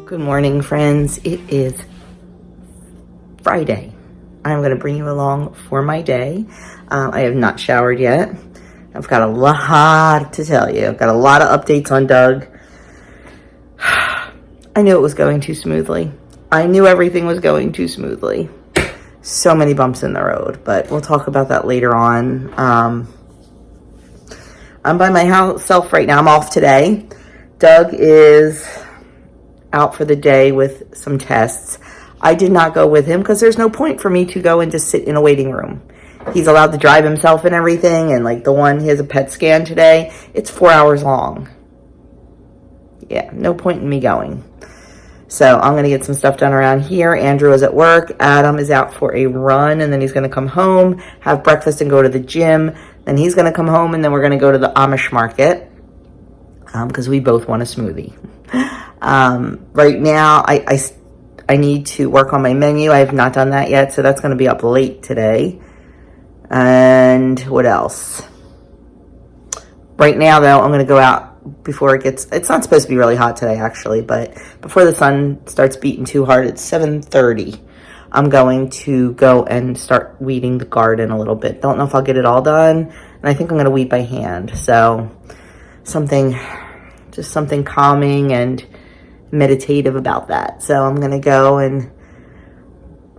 Good morning, friends. It is Friday. I'm going to bring you along for my day. I have not showered yet. I've got a lot to tell you. I've got a lot of updates on Doug. I knew it was going too smoothly. I knew everything was going too smoothly. So many bumps in the road, but we'll talk about that later on. I'm by myself right now. I'm off today. Doug is out for the day with some tests. I did not go with him because there's no point for me to go and just sit in a waiting room. He's allowed to drive himself and everything, and like he has a PET scan today. It's 4 hours long. Yeah, no point in me going. So I'm going to get some stuff done around here. Andrew is at work. Adam is out for a run, and then he's going to come home, have breakfast, and go to the gym. Then he's going to come home, and then we're going to go to the Amish market because we both want a smoothie. Right now, I need to work on my menu. I have not done that yet, so that's going to be up late today. And what else? Right now, though, I'm going to go out before it's not supposed to be really hot today, actually, but before the sun starts beating too hard, it's 7:30. I'm going to go and start weeding the garden a little bit. Don't know if I'll get it all done, and I think I'm going to weed by hand. So just something calming and meditative about that. So I'm going to go and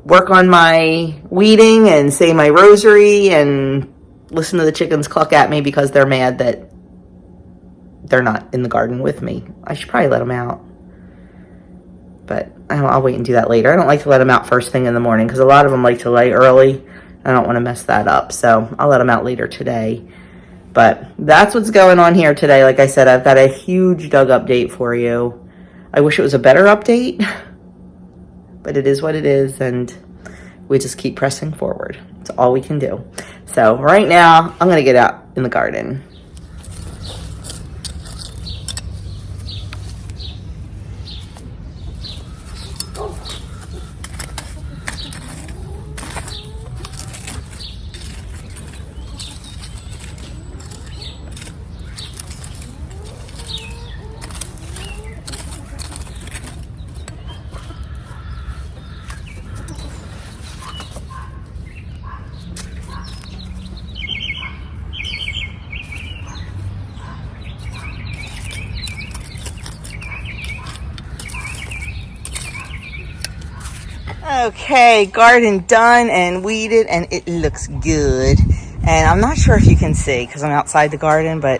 work on my weeding and say my rosary and listen to the chickens cluck at me because they're mad that they're not in the garden with me. I should probably let them out, but I'll wait and do that later. I don't like to let them out first thing in the morning because a lot of them like to lay early. I don't want to mess that up, so I'll let them out later today. But that's what's going on here today. Like I said, I've got a huge Doug update for you. I wish it was a better update, but it is what it is, and we just keep pressing forward. It's all we can do. So right now, I'm going to get out in the garden. Okay, garden done and weeded, and it looks good. And I'm not sure if you can see because I'm outside the garden, but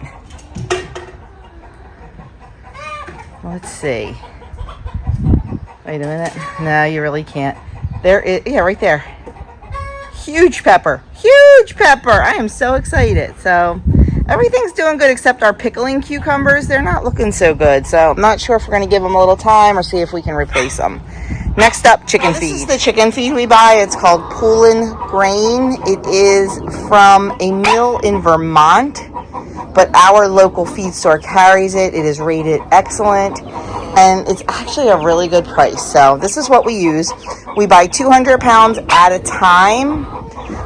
let's see. Wait a minute. No, you really can't. There is, yeah, right there. Huge pepper. Huge pepper. I am so excited. So everything's doing good except our pickling cucumbers. They're not looking so good. So I'm not sure if we're going to give them a little time or see if we can replace them. Next up, chicken feed. This is the chicken feed we buy. It's called Poulin Grain. It is from a mill in Vermont, but our local feed store carries it. It is rated excellent, and it's actually a really good price. So this is what we use. We buy 200 pounds at a time.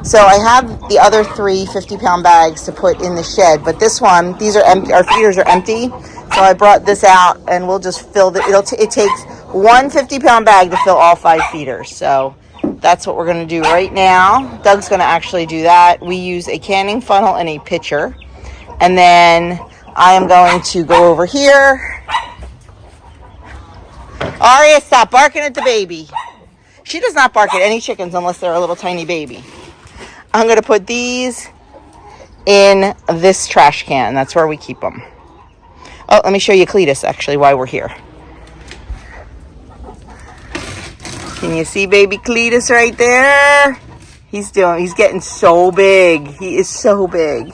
So I have the other 3 50-pound bags to put in the shed, but this one, these are empty. Our feeders are empty. So I brought this out, and we'll just fill it takes 1 50-pound bag to fill all 5 feeders. So that's what we're going to do right now. Doug's going to actually do that. We use a canning funnel and a pitcher. And then I am going to go over here. Aria, stop barking at the baby. She does not bark at any chickens unless they're a little tiny baby. I'm going to put these in this trash can. That's where we keep them. Oh, let me show you Cletus, actually, while we're here. Can you see baby Cletus right there? He's getting so big. He is so big.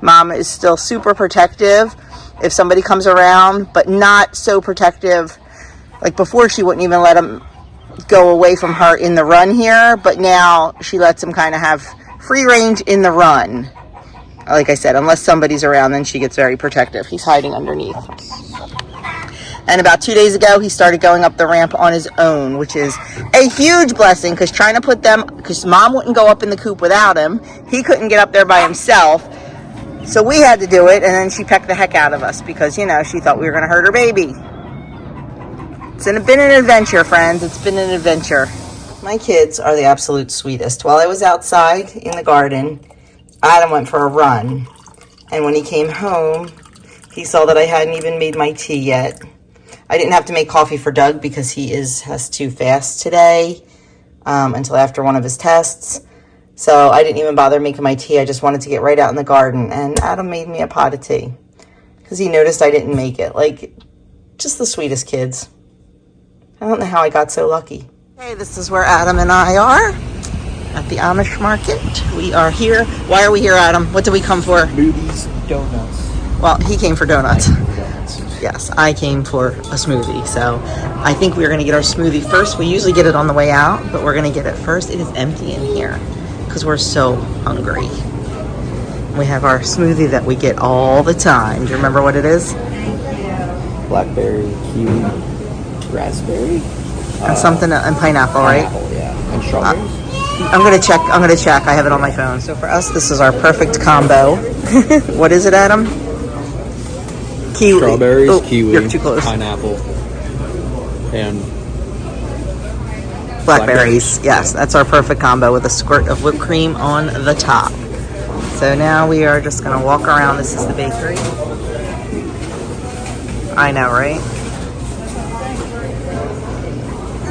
Mama is still super protective if somebody comes around, but not so protective. Like before, she wouldn't even let him go away from her in the run here, but now she lets him kind of have free range in the run. Like I said, unless somebody's around, then she gets very protective. He's hiding underneath. And about 2 days ago, he started going up the ramp on his own, which is a huge blessing because because Mom wouldn't go up in the coop without him. He couldn't get up there by himself. So we had to do it, and then she pecked the heck out of us because, she thought we were going to hurt her baby. been an adventure, friends. It's been an adventure. My kids are the absolute sweetest. While I was outside in the garden, Adam went for a run. And when he came home, he saw that I hadn't even made my tea yet. I didn't have to make coffee for Doug because he has to fast today until after one of his tests. So I didn't even bother making my tea. I just wanted to get right out in the garden. And Adam made me a pot of tea because he noticed I didn't make it. Like, just the sweetest kids. I don't know how I got so lucky. Hey, this is where Adam and I are at the Amish market. We are here. Why are we here, Adam? What did we come for? Smoothies, donuts. Well, he came for donuts. Yes, I came for a smoothie. So I think we're going to get our smoothie first. We usually get it on the way out, but we're going to get it first. It is empty in here because we're so hungry. We have our smoothie that we get all the time. Do you remember what it is? Blackberry, kiwi, raspberry, And something, and pineapple, right? pineapple, yeah, and strawberries. I'm gonna check. I have it on my phone. So for us, this is our perfect combo. What is it, Adam? Kiwi. Strawberries, Oh, kiwi, you're too close. pineapple, and Blackberries. Yes, that's our perfect combo with a squirt of whipped cream on the top. So now we are just gonna walk around. This is the bakery. I know, right?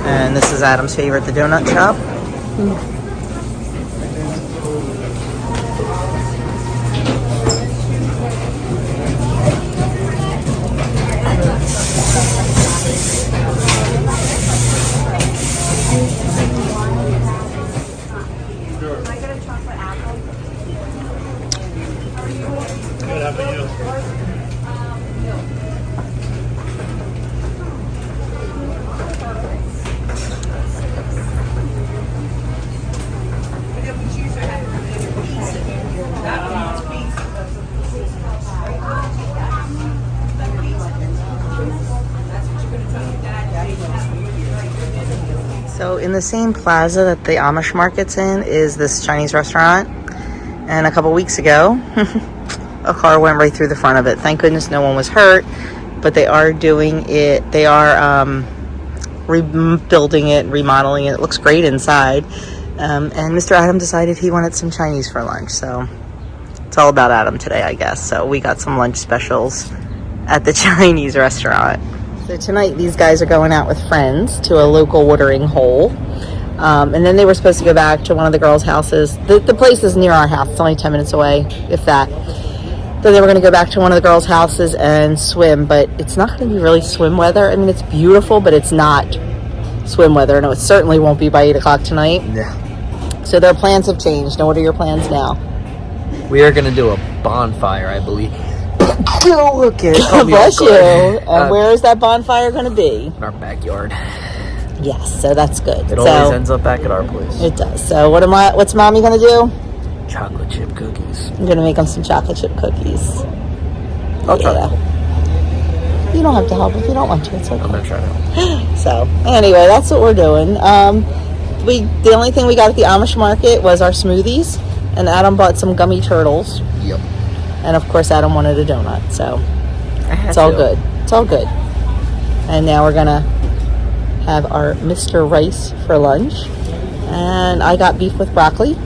And this is Adam's favorite, the donut shop. So in the same plaza that the Amish market's in is this Chinese restaurant. And a couple weeks ago, a car went right through the front of it. Thank goodness no one was hurt, but they are doing it. They are rebuilding it, remodeling it. It looks great inside. And Mr. Adam decided he wanted some Chinese for lunch. So it's all about Adam today, I guess. So we got some lunch specials at the Chinese restaurant. So tonight these guys are going out with friends to a local watering hole. And then they were supposed to go back to one of the girls' houses. The place is near our house. It's only 10 minutes away, if that. So they were going to go back to one of the girls' houses and swim, but it's not going to be really swim weather. I mean, it's beautiful, but it's not swim weather. No, it certainly won't be by 8 o'clock tonight. yeah, So their plans have changed. Now, what are your plans now? we are gonna do a bonfire, I believe. Oh, look at it. Bless you. And where is that bonfire going to be? In our backyard. Yes, so that's good. It always ends up back at our place. It does. So what's Mommy going to do? Chocolate chip cookies. I'm going to make them some chocolate chip cookies. I'll try to help. You don't have to help if you don't want to. It's okay. I'm gonna try to help. So, anyway, that's what we're doing. The only thing we got at the Amish market was our smoothies, and Adam bought some gummy turtles. Yep. And of course, Adam wanted a donut. So, it's all good. It's all good. And now we're gonna have our Mr. Rice for lunch. And I got beef with broccoli.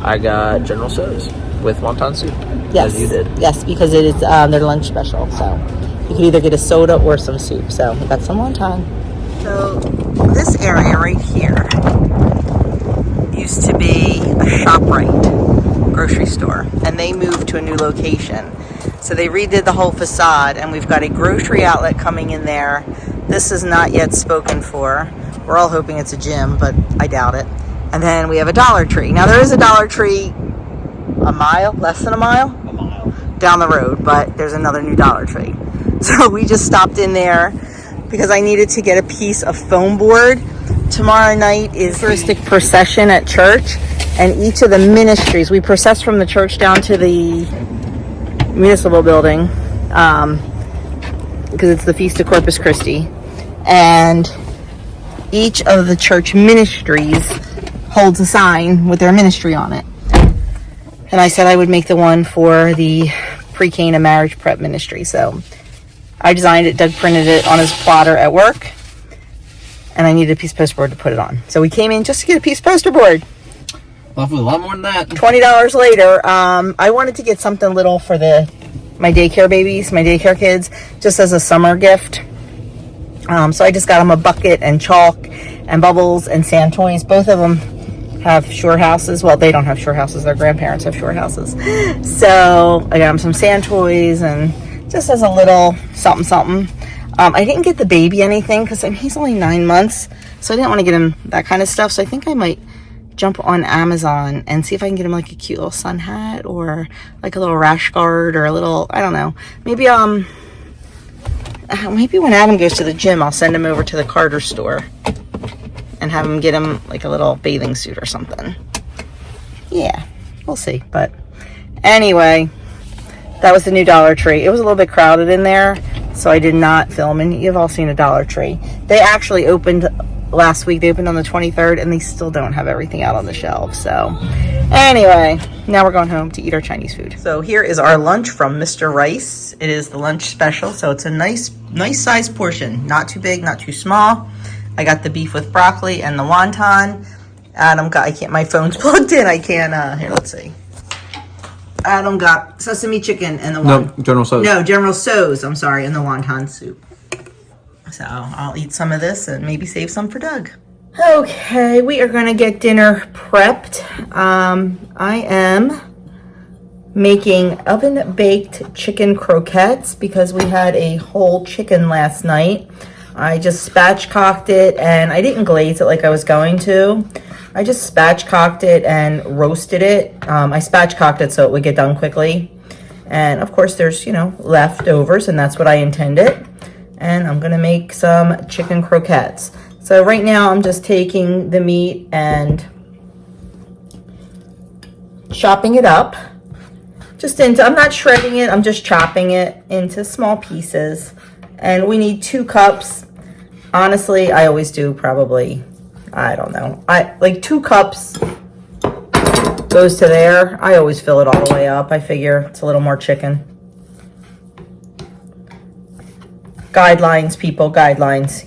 I got General Tso's with wonton soup. Yes. As you did. Yes, because it is their lunch special. So you can either get a soda or some soup. So we got some wonton. So this area right here used to be a ShopRite grocery store, and they moved to a new location. So they redid the whole facade, and we've got a grocery outlet coming in there. This is not yet spoken for. We're all hoping it's a gym, but I doubt it. And then we have a Dollar Tree. Now there is a Dollar Tree a mile, less than a mile? A mile. Down the road, but there's another new Dollar Tree. So we just stopped in there because I needed to get a piece of foam board. Tomorrow night is Eucharistic procession at church, and each of the ministries, we process from the church down to the municipal building because it's the Feast of Corpus Christi, and each of the church ministries holds a sign with their ministry on it. And I said I would make the one for the pre-K and marriage prep ministry. So I designed it. Doug printed it on his plotter at work. And I needed a piece of poster board to put it on. So we came in just to get a piece of poster board. Left with a lot more than that. $20 later. I wanted to get something little for my daycare babies, my daycare kids, just as a summer gift. So I just got them a bucket and chalk and bubbles and sand toys. Both of them have shore houses. Well, they don't have shore houses. Their grandparents have shore houses. So I got them some sand toys and just as a little something. I didn't get the baby anything because he's only 9 months. So I didn't want to get him that kind of stuff. So I think I might jump on Amazon and see if I can get him like a cute little sun hat or like a little rash guard or a little, I don't know. Maybe when Adam goes to the gym, I'll send him over to the Carter store and have him get him like a little bathing suit or something. Yeah, we'll see. But anyway, that was the new Dollar Tree. It was a little bit crowded in there, so I did not film. And you've all seen a Dollar Tree. They actually opened last week. They opened on the 23rd, and they still don't have everything out on the shelves. So anyway, now we're going home to eat our Chinese food. So here is our lunch from Mr. Rice. It is the lunch special, so it's a nice size portion. Not too big, not too small. I got the beef with broccoli and the wonton. Adam got, my phone's plugged in. I can't, here, let's see. Adam got sesame chicken and the General Tso's. No, General Tso's, I'm sorry, and the wonton soup. So I'll eat some of this and maybe save some for Doug. Okay, we are going to get dinner prepped. I am making oven-baked chicken croquettes because we had a whole chicken last night. I just spatchcocked it and I didn't glaze it like I was going to. I just spatchcocked it and roasted it. I spatchcocked it so it would get done quickly. And of course there's, leftovers, and that's what I intended. And I'm gonna make some chicken croquettes. So right now I'm just taking the meat and chopping it up. I'm not shredding it, I'm just chopping it into small pieces. And we need 2 cups. Honestly, I always do probably, I don't know. Like 2 cups goes to there. I always fill it all the way up. I figure it's a little more chicken. Guidelines, people, guidelines,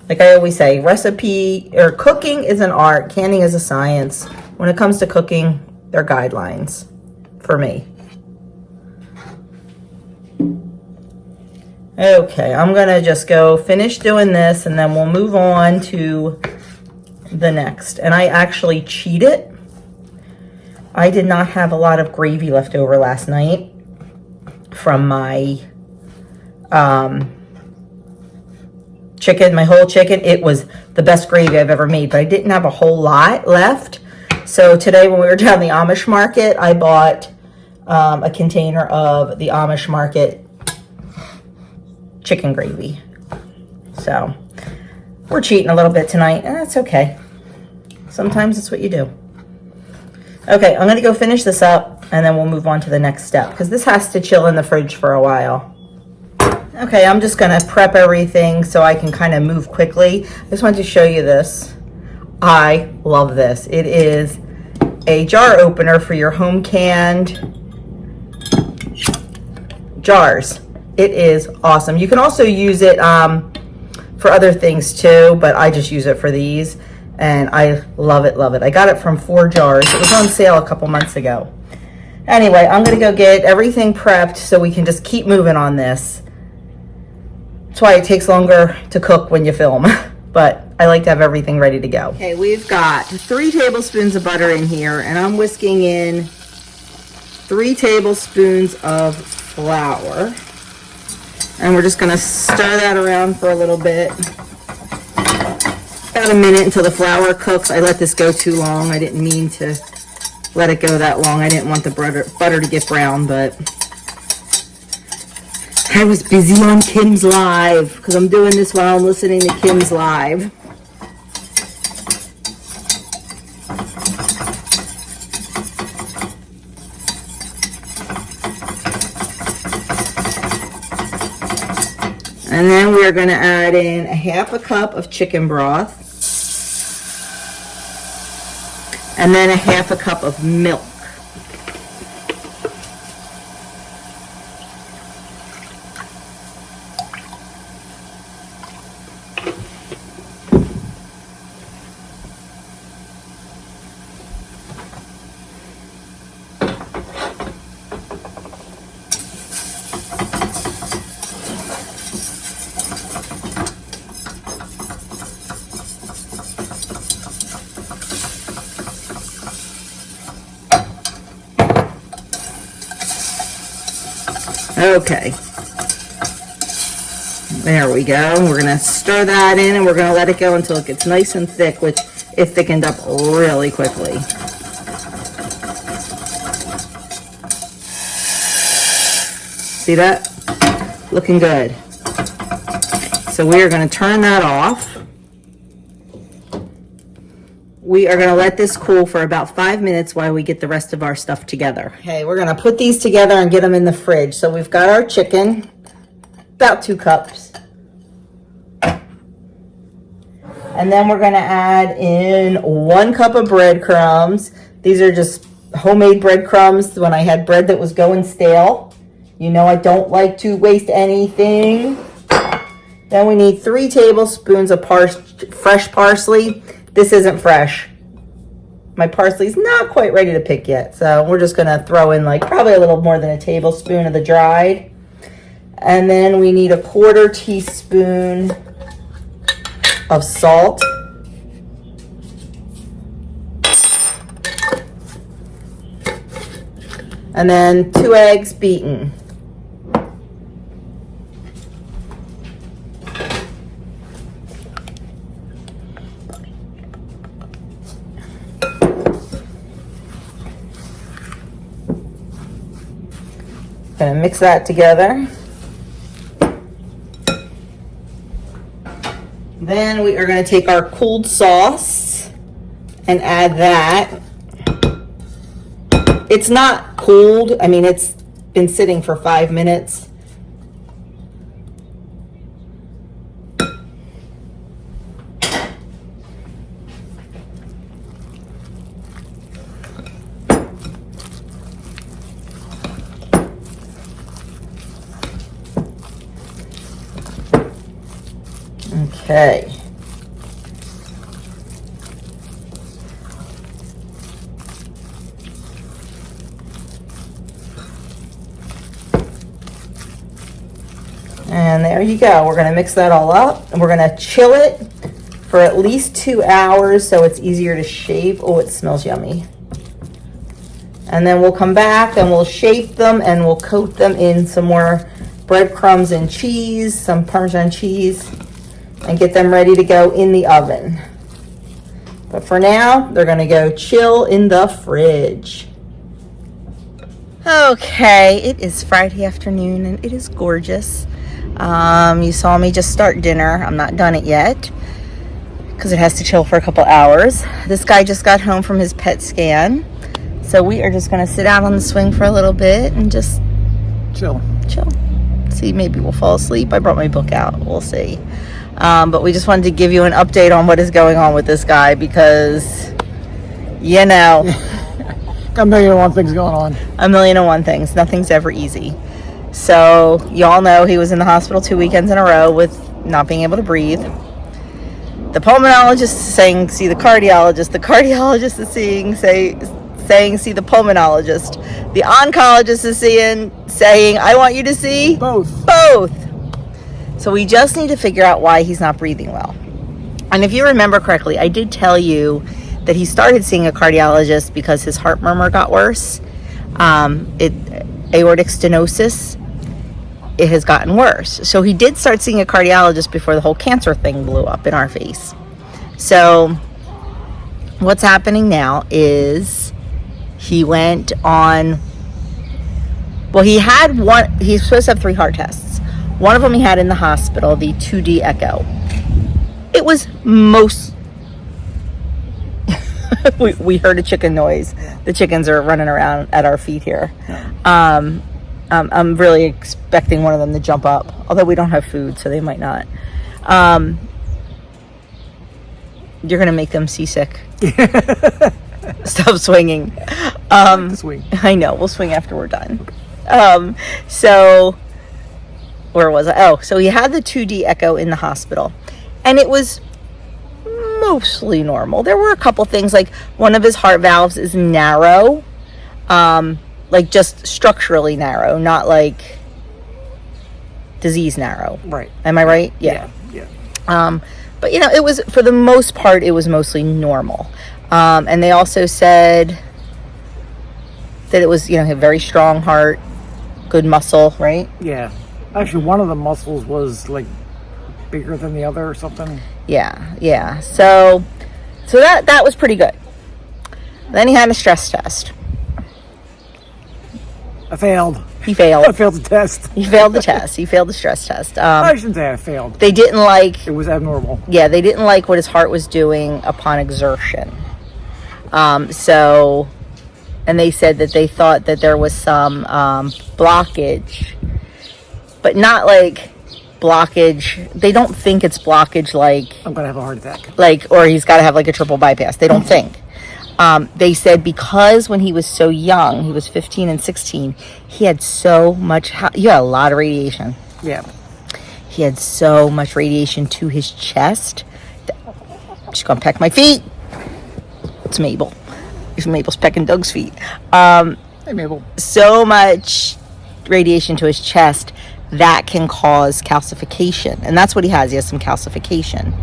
Like I always say, recipe or cooking is an art, canning is a science. When it comes to cooking, they're guidelines for me. Okay, I'm gonna just go finish doing this and then we'll move on to the next. And I actually cheated. I did not have a lot of gravy left over last night from my chicken, my whole chicken. It was the best gravy I've ever made, but I didn't have a whole lot left. So today when we were down the Amish market, I bought a container of the Amish market chicken gravy. So we're cheating a little bit tonight, and that's okay. Sometimes it's what you do. Okay, I'm gonna go finish this up and then we'll move on to the next step because this has to chill in the fridge for a while. Okay, I'm just gonna prep everything so I can kind of move quickly. I just wanted to show you this. I love this. It is a jar opener for your home canned jars. It is awesome. You can also use it for other things too, but I just use it for these, and I love it, love it. I got it from 4 Jars. It was on sale a couple months ago. Anyway, I'm gonna go get everything prepped so we can just keep moving on this. That's why it takes longer to cook when you film, but I like to have everything ready to go. Okay, we've got 3 tablespoons of butter in here, and I'm whisking in 3 tablespoons of flour. And we're just gonna stir that around for a little bit. About a minute until the flour cooks. I let this go too long. I didn't mean to let it go that long. I didn't want the butter to get brown, but I was busy on Kim's Live because I'm doing this while I'm listening to Kim's Live. And then we are going to add in a 1/2 cup of chicken broth. And then a 1/2 cup of milk. Okay. There we go. We're going to stir that in and we're going to let it go until it gets nice and thick, which it thickened up really quickly. See that? Looking good. So we are going to turn that off. We are going to let this cool for about 5 minutes while we get the rest of our stuff together. Okay, we're going to put these together and get them in the fridge. So we've got our chicken, about 2 cups. And then we're going to add in 1 cup of breadcrumbs. These are just homemade breadcrumbs when I had bread that was going stale. You know I don't like to waste anything. Then we need 3 tablespoons of fresh parsley. This isn't fresh. My parsley's not quite ready to pick yet, so we're just gonna throw in like probably a little more than a tablespoon of the dried. And then we need a 1/4 teaspoon of salt. And then 2 eggs beaten. Gonna mix that together. Then we are gonna take our cooled sauce and add that. It's not cooled, I mean, it's been sitting for 5 minutes. Okay. And there you go. We're going to mix that all up and we're going to chill it for at least 2 hours so it's easier to shape. Oh, it smells yummy. And then we'll come back and we'll shape them and we'll coat them in some more breadcrumbs and cheese, some Parmesan cheese, and get them ready to go in the oven. But for now, they're gonna go chill in the fridge. Okay, it is Friday afternoon and it is gorgeous. You saw me just start dinner. I'm not done it yet because it has to chill for a couple hours. This guy just got home from his PET scan. So we are just gonna sit out on the swing for a little bit and just chill. See, maybe we'll fall asleep. I brought my book out, we'll see. But we just wanted to give you an update on what is going on with this guy because, you know. Got 1,000,001 things going on. 1,000,001 things. Nothing's ever easy. So, y'all know he was in the hospital 2 weekends in a row with not being able to breathe. The pulmonologist is saying, see the cardiologist. The cardiologist is saying, see the pulmonologist. The oncologist is saying, I want you to see both. So we just need to figure out why he's not breathing well. And if you remember correctly, I did tell you that he started seeing a cardiologist because his heart murmur got worse. Aortic stenosis, it has gotten worse. So he did start seeing a cardiologist before the whole cancer thing blew up in our face. So what's happening now is he went on, well, he's supposed to have 3 heart tests. One of them he had in the hospital, the 2D echo. It was we heard a chicken noise. The chickens are running around at our feet here. I'm really expecting one of them to jump up, although we don't have food, so they might not. You're gonna make them seasick. Stop swinging. Swing. I know, we'll swing after we're done. So where was I? Oh, so he had the 2D echo in the hospital and it was mostly normal. There were a couple things, like one of his heart valves is narrow, like just structurally narrow, not like disease narrow. Right. Am I right? Yeah. But you know, it was, for the most part, it was mostly normal. And they also said that it was, you know, a very strong heart. good muscle, right? Yeah. Actually, one of the muscles was like bigger than the other or something. Yeah. So that was pretty good. Then he had a stress test. I failed. He failed. I failed the test. He failed the test. He failed the stress test. I shouldn't say I failed. They didn't like... It was abnormal. Yeah, they didn't like what his heart was doing upon exertion. And they said that they thought that there was some blockage, but not like blockage. They don't think it's blockage like... I'm going to have a heart attack. Or he's got to have like a triple bypass. They don't think. They said because when he was so young, he was 15 and 16, he had so much... You had a lot of radiation. Yeah. He had so much radiation to his chest. She's going to peck my feet. It's Mabel. Mabel's pecking Doug's feet. Hey, Mabel. So much radiation to his chest that can cause calcification. And that's what he has. He has some calcification.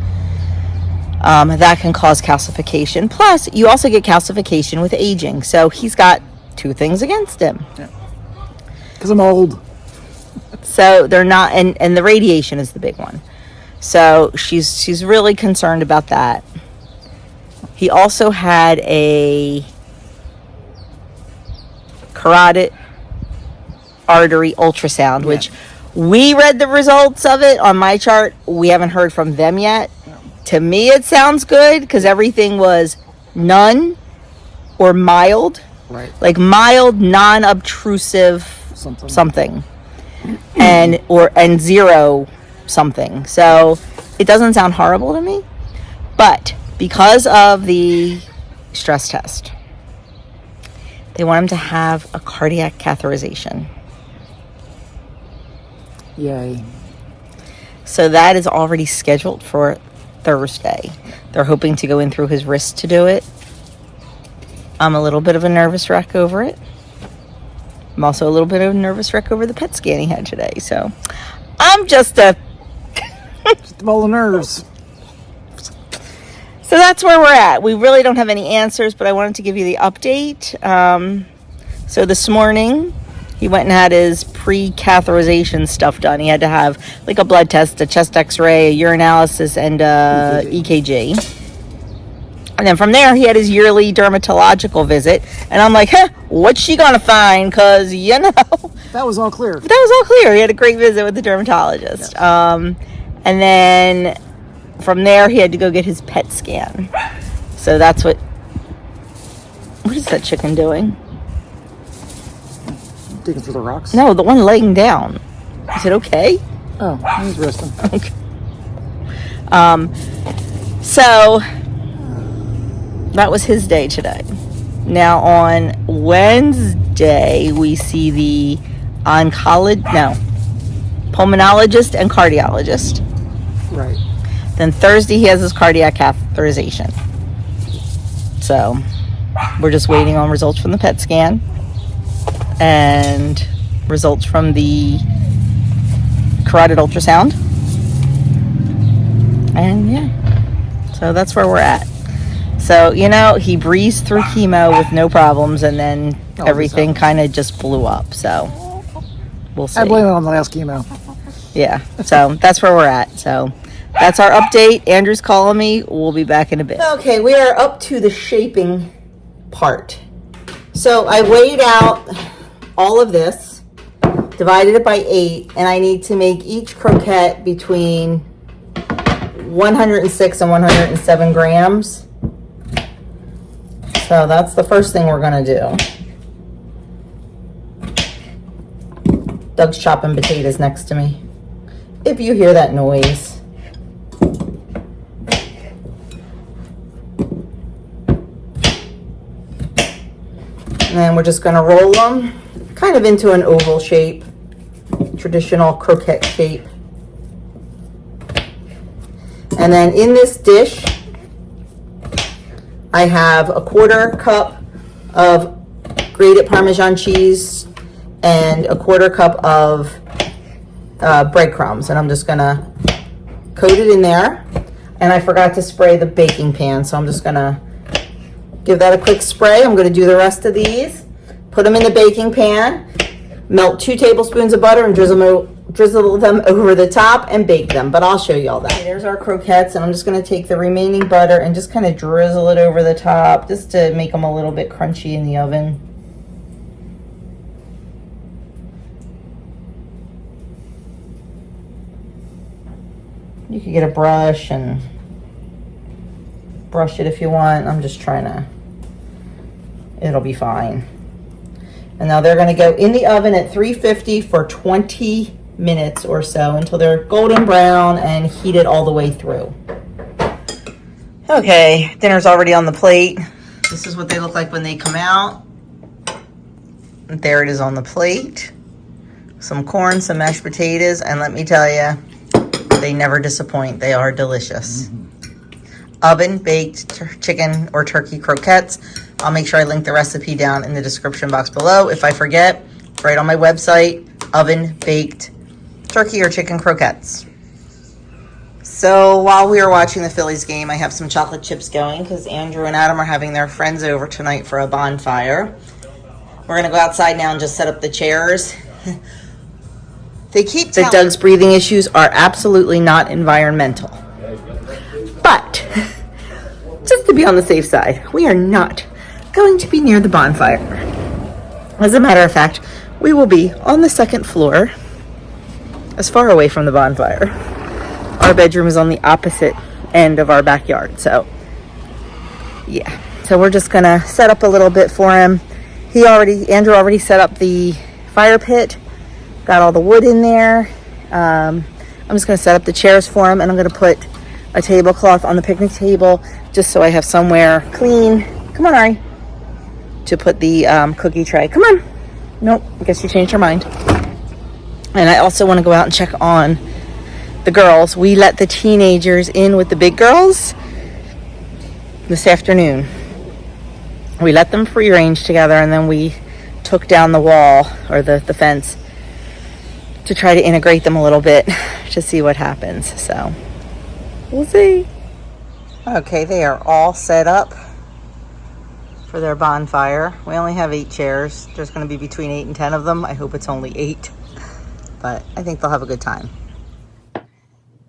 That can cause calcification. Plus, you also get calcification with aging. So he's got two things against him. Yeah. Because I'm old. So they're not, and the radiation is the big one. So she's really concerned about that. He also had a carotid artery ultrasound, which we read the results of it on my chart. We haven't heard from them yet. To me, it sounds good because everything was none or mild. Right. Like mild, non-obtrusive something. And zero something. So it doesn't sound horrible to me. But because of the stress test, they want him to have a cardiac catheterization. Yay. So that is already scheduled for Thursday. They're hoping to go in through his wrist to do it. I'm a little bit of a nervous wreck over it. I'm also a little bit of a nervous wreck over the PET scan he had today. So I'm just a... just all the nerves. So that's where we're at. We really don't have any answers, but I wanted to give you the update. So this morning, he went and had his pre-catheterization stuff done. He had to have like a blood test, a chest x-ray, a urinalysis, and a EKG. And then from there, he had his yearly dermatological visit. And I'm like, what's she going to find? Because, That was all clear. That was all clear. He had a great visit with the dermatologist. Yes. And then from there, he had to go get his PET scan. So that's what is that chicken doing? Digging through the rocks? No, the one laying down. Is it okay? Oh, he's resting. Okay. So that was his day today. Now on Wednesday, we see the pulmonologist and cardiologist. Right. Then Thursday, he has his cardiac catheterization. So we're just waiting on results from the PET scan and results from the carotid ultrasound. And yeah, so that's where we're at. So, he breezed through chemo with no problems, and then everything kind of just blew up. So we'll see. I blame it on the last chemo. Yeah, so that's where we're at. So that's our update. Andrew's calling me. We'll be back in a bit. Okay, we are up to the shaping part. So I weighed out all of this, divided it by 8, and I need to make each croquette between 106 and 107 grams. So that's the first thing we're going to do. Doug's chopping potatoes next to me. If you hear that noise. And then we're just going to roll them kind of into an oval shape, traditional croquette shape. And then in this dish, I have a 1/4 cup of grated Parmesan cheese and a 1/4 cup of breadcrumbs. And I'm just going to coat it in there. And I forgot to spray the baking pan, so I'm just going to give that a quick spray. I'm going to do the rest of these. Put them in the baking pan. Melt 2 tablespoons of butter and drizzle them over the top and bake them, but I'll show you all that. Okay, there's our croquettes, and I'm just going to take the remaining butter and just kind of drizzle it over the top just to make them a little bit crunchy in the oven. You could get a brush and brush it if you want. I'm just trying to, it'll be fine. And now they're going to go in the oven at 350 for 20 minutes or so until they're golden brown and heated all the way through. Okay, dinner's already on the plate. This is what they look like when they come out. There it is on the plate. Some corn, some mashed potatoes, and let me tell you, they never disappoint. They are delicious. Oven baked chicken or turkey croquettes. I'll make sure I link the recipe down in the description box below. If I forget, it's right on my website. Oven baked turkey or chicken croquettes. So while we were watching the Phillies game, I have some chocolate chips going because Andrew and Adam are having their friends over tonight for a bonfire. We're going to go outside now and just set up the chairs. They keep telling Doug's breathing issues are absolutely not environmental. But just to be on the safe side, we are not going to be near the bonfire. As a matter of fact, we will be on the second floor, as far away from the bonfire. Our bedroom is on the opposite end of our backyard, so yeah. So we're just gonna set up a little bit for him. Andrew already set up the fire pit, got all the wood in there. I'm just gonna set up the chairs for him, and I'm gonna put a tablecloth on the picnic table just so I have somewhere clean. Come on, Ari. To put the cookie tray. Come on. Nope, I guess you changed your mind. And I also want to go out and check on the girls. We let the teenagers in with the big girls this afternoon. We let them free range together, and then we took down the wall or the fence to try to integrate them a little bit to see what happens. So we'll see. Okay, they are all set up for their bonfire. We only have 8 chairs. There's going to be between 8 and 10 of them. I hope it's only 8, but I think they'll have a good time.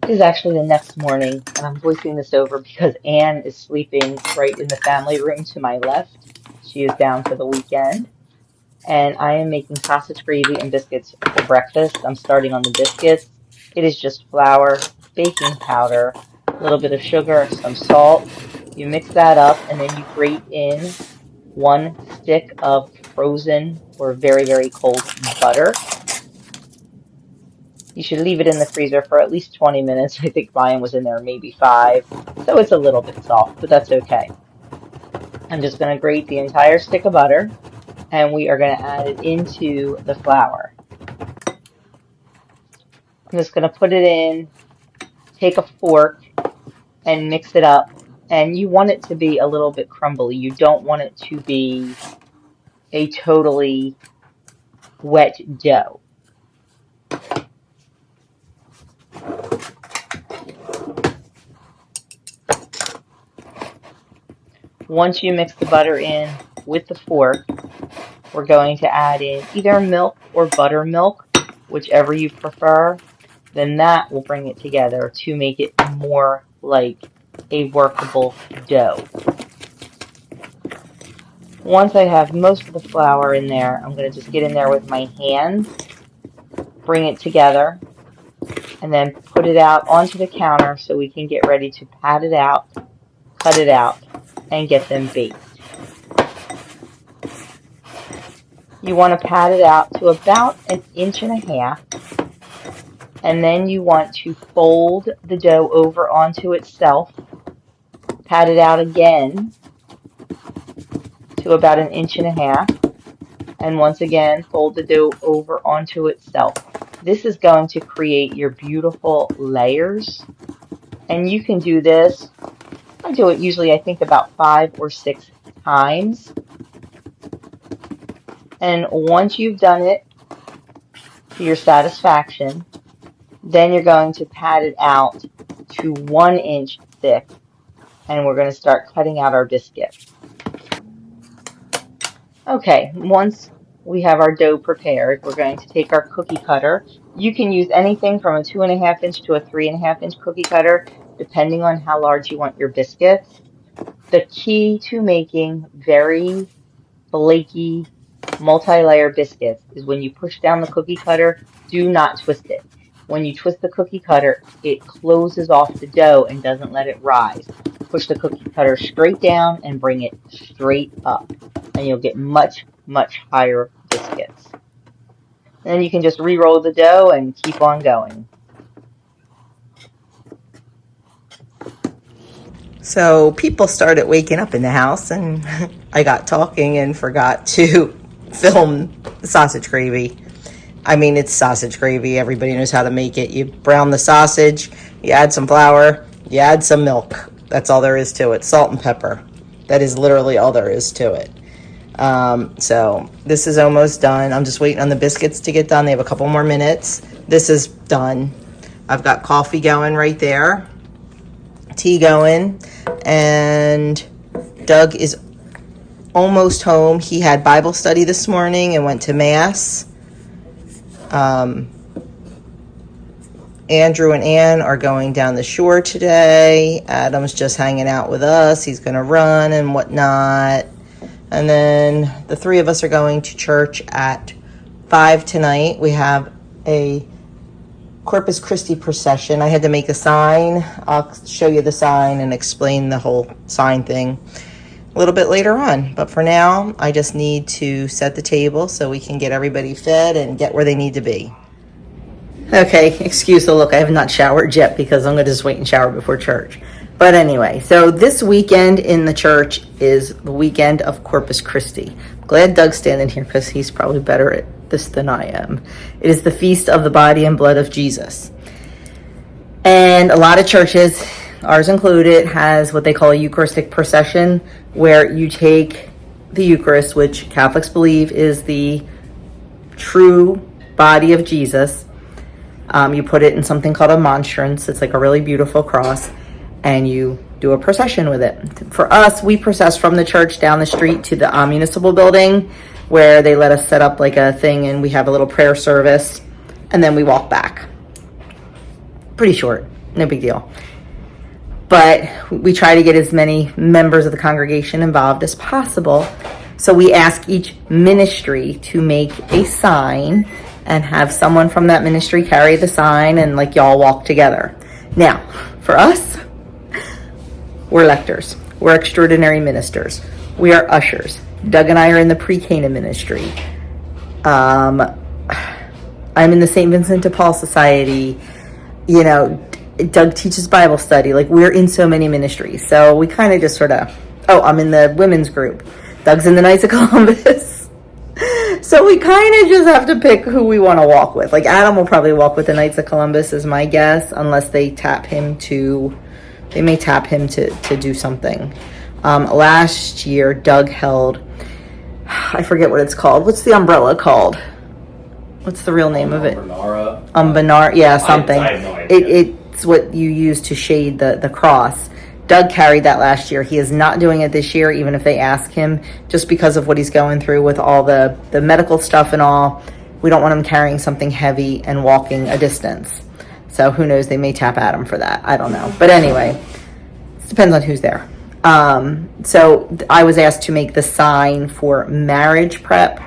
It is actually the next morning, and I'm voicing this over because Anne is sleeping right in the family room to my left. She is down for the weekend, and I am making sausage gravy and biscuits for breakfast. I'm starting on the biscuits. It is just flour, baking powder, a little bit of sugar, some salt. You mix that up, and then you grate in 1 stick of frozen or very, very cold butter. You should leave it in the freezer for at least 20 minutes. I think mine was in there maybe 5, so it's a little bit soft, but that's okay. I'm just going to grate the entire stick of butter, and we are going to add it into the flour. I'm just going to put it in, take a fork, and mix it up. And you want it to be a little bit crumbly. You don't want it to be a totally wet dough. Once you mix the butter in with the fork, we're going to add in either milk or buttermilk, whichever you prefer. Then that will bring it together to make it more like a workable dough. Once I have most of the flour in there, I'm going to just get in there with my hands, bring it together, and then put it out onto the counter so we can get ready to pat it out, cut it out, and get them baked. You want to pat it out to about 1.5 inches, and then you want to fold the dough over onto itself, pat it out again to about 1.5 inches, and once again fold the dough over onto itself. This is going to create your beautiful layers, and you can do this. I do it usually, I think, about 5 or 6 times. And once you've done it to your satisfaction, then you're going to pat it out to 1 inch thick, and we're going to start cutting out our biscuit. Okay, once we have our dough prepared. We're going to take our cookie cutter. You can use anything from a 2.5 inch to a 3.5 inch cookie cutter, depending on how large you want your biscuits. The key to making very flaky multi-layer biscuits is when you push down the cookie cutter, do not twist it. When you twist the cookie cutter, it closes off the dough and doesn't let it rise. Push the cookie cutter straight down and bring it straight up, and you'll get much, much higher biscuits. And then you can just re-roll the dough and keep on going. So people started waking up in the house, and I got talking and forgot to film sausage gravy. I mean, it's sausage gravy. Everybody knows how to make it. You brown the sausage, you add some flour, you add some milk. That's all there is to it. Salt and pepper. That is literally all there is to it. So this is almost done. I'm just waiting on the biscuits to get done. They have a couple more minutes. This is done. I've got coffee going right there, tea going, and Doug is almost home. He had Bible study this morning and went to Mass. Andrew and Ann are going down the shore today. Adam's just hanging out with us. He's going to run and whatnot. And then the three of us are going to church at 5 tonight. We have a Corpus Christi procession. I had to make a sign. I'll show you the sign and explain the whole sign thing a little bit later on. But for now, I just need to set the table so we can get everybody fed and get where they need to be. Okay, excuse the look. I have not showered yet because I'm going to just wait and shower before church. But anyway, so this weekend in the church is the weekend of Corpus Christi. I'm glad Doug's standing here because he's probably better at this than I am. It is the feast of the body and blood of Jesus. And a lot of churches, ours included, has what they call a Eucharistic procession, where you take the Eucharist, which Catholics believe is the true body of Jesus. You put it in something called a monstrance. It's like a really beautiful cross, and you do a procession with it. For us, we process from the church down the street to the municipal building, where they let us set up like a thing, and we have a little prayer service, and then we walk back. Pretty short, no big deal. But we try to get as many members of the congregation involved as possible. So we ask each ministry to make a sign and have someone from that ministry carry the sign, and like y'all walk together. Now, for us, we're lectors. We're extraordinary ministers. We are ushers. Doug and I are in the pre-Cana ministry. I'm in the St. Vincent de Paul Society. You know, Doug teaches Bible study. Like, we're in so many ministries. So we kind of just sort of, I'm in the women's group. Doug's in the Knights of Columbus. So we kind of just have to pick who we want to walk with. Like, Adam will probably walk with the Knights of Columbus is my guess, unless they may tap him to do something. Last year, Doug held, I forget what it's called. What's the umbrella called? What's the real name of it? Umbanara, yeah, something. I have no idea. It's what you use to shade the cross. Doug carried that last year. He is not doing it this year, even if they ask him, just because of what he's going through with all the medical stuff and all. We don't want him carrying something heavy and walking a distance. So who knows, they may tap Adam for that. I don't know. But anyway, it depends on who's there. So I was asked to make the sign for marriage prep.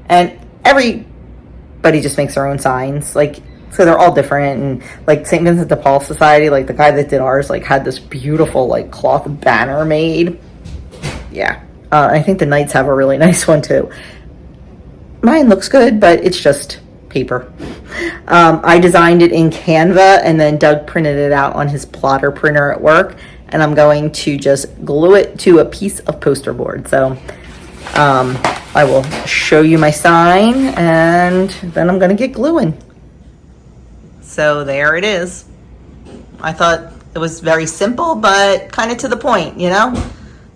And everybody just makes their own signs. Like, so they're all different. And like St. Vincent de Paul Society, like the guy that did ours, like had this beautiful like cloth banner made. Yeah. I think the Knights have a really nice one too. Mine looks good, but it's just paper. I designed it in Canva, and then Doug printed it out on his plotter printer at work, and I'm going to just glue it to a piece of poster board. So I will show you my sign, and then I'm going to get gluing. So there it is. I thought it was very simple, but kind of to the point, you know?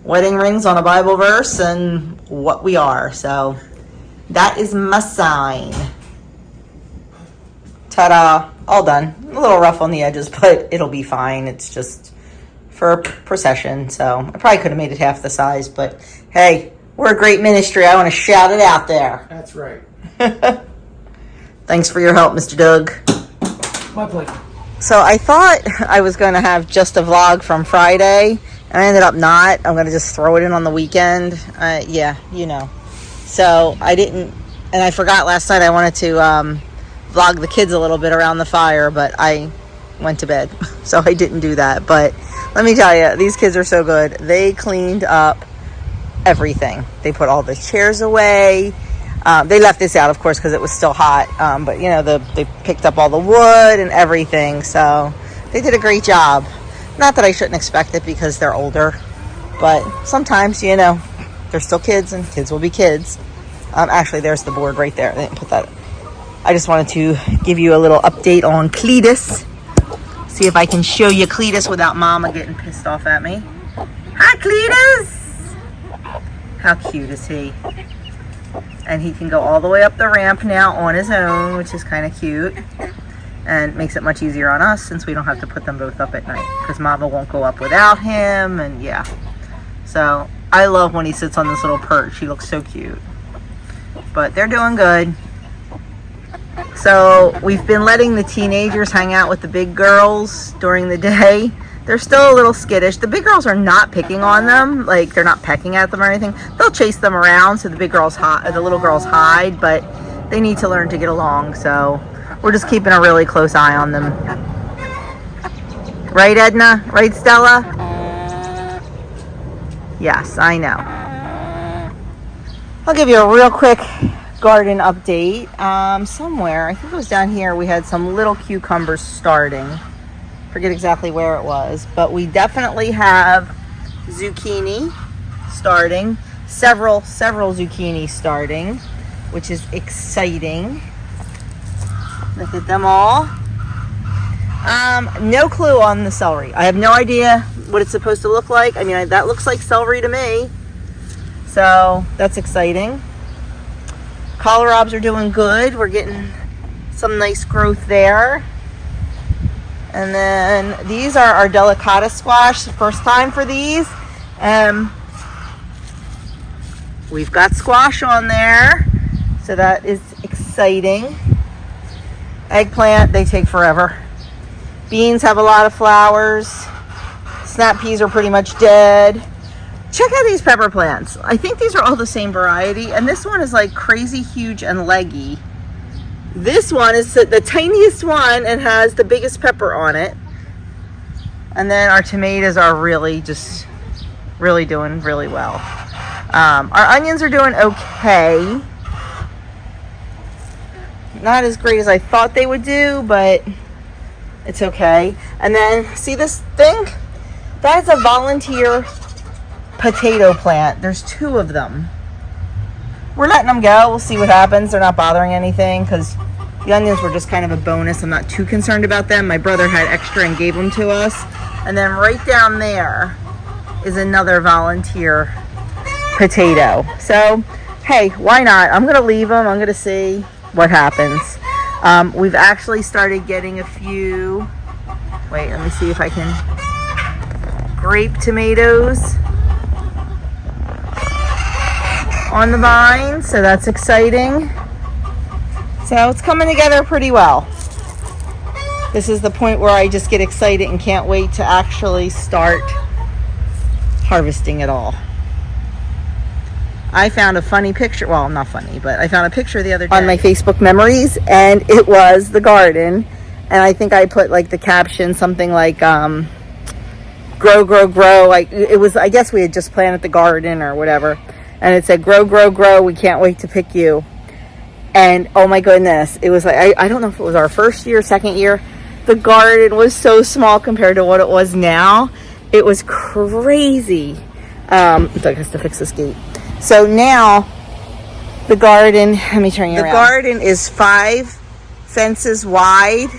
Wedding rings on a Bible verse and what we are. So that is my sign. Ta-da, all done. A little rough on the edges, but it'll be fine. It's just for a procession. So I probably could have made it half the size, but hey, We're a great ministry. I want to shout it out there. That's right. Thanks for your help, Mr. Doug. My pleasure. So I thought I was going to have just a vlog from Friday, and I ended up not. I'm going to just throw it in on the weekend. Yeah, you know. So I didn't, and I forgot last night I wanted to vlog the kids a little bit around the fire, but I went to bed, so I didn't do that. But let me tell you, these kids are so good. They cleaned up everything. They put all the chairs away. They left this out, of course, because it was still hot. But, you know, they picked up all the wood and everything. So they did a great job. Not that I shouldn't expect it because they're older. But sometimes, you know, they're still kids and kids will be kids. Actually, there's the board right there. They didn't put that. I just wanted to give you a little update on Cletus. See if I can show you Cletus without Mama getting pissed off at me. Hi, Cletus! How cute is he? And he can go all the way up the ramp now on his own, which is kind of cute. And makes it much easier on us since we don't have to put them both up at night. Because Mama won't go up without him, and yeah. So, I love when he sits on this little perch. He looks so cute. But they're doing good. So, we've been letting the teenagers hang out with the big girls during the day. They're still a little skittish. The big girls are not picking on them. Like, they're not pecking at them or anything. They'll chase them around so the little girls hide, but they need to learn to get along. So we're just keeping a really close eye on them. Right, Edna? Right, Stella? Yes, I know. I'll give you a real quick garden update. Somewhere, I think it was down here, we had some little cucumbers starting. Forget exactly where it was, but we definitely have zucchini starting, several zucchini starting, which is exciting. Look at them all. No clue on the celery. I have no idea what it's supposed to look like. I mean, that looks like celery to me, so that's exciting. Kohlrabi are doing good. We're getting some nice growth there. And then these are our delicata squash. First time for these. We've got squash on there, so that is exciting. Eggplant, they take forever. Beans have a lot of flowers. Snap peas are pretty much dead. Check out these pepper plants. I think these are all the same variety, and this one is like crazy huge and leggy. This one is the tiniest one and has the biggest pepper on it. And then our tomatoes are really doing really well. Our onions are doing okay. Not as great as I thought they would do, but it's okay. And then, see this thing? That's a volunteer potato plant. There's 2 of them. We're letting them go. We'll see what happens. They're not bothering anything because the onions were just kind of a bonus. I'm not too concerned about them. My brother had extra and gave them to us. And then right down there is another volunteer potato. So, hey, why not? I'm going to leave them. I'm going to see what happens. We've actually started getting a few, wait, let me see if I can, grape tomatoes on the vine, so that's exciting. So it's coming together pretty well. This is the point where I just get excited and can't wait to actually start harvesting it all. I found a funny picture, well, not funny, but I found a picture the other day on my Facebook memories, and it was the garden, and I think I put like the caption something like grow, grow, grow. Like it was, I guess we had just planted the garden or whatever, and it said grow, grow, grow, we can't wait to pick you. And oh my goodness, it was like, I don't know if it was our first year, second year. The garden was so small compared to what it was now. It was crazy. Doug has to fix this gate. So now the garden, let me turn you around. The garden is 5 fences wide.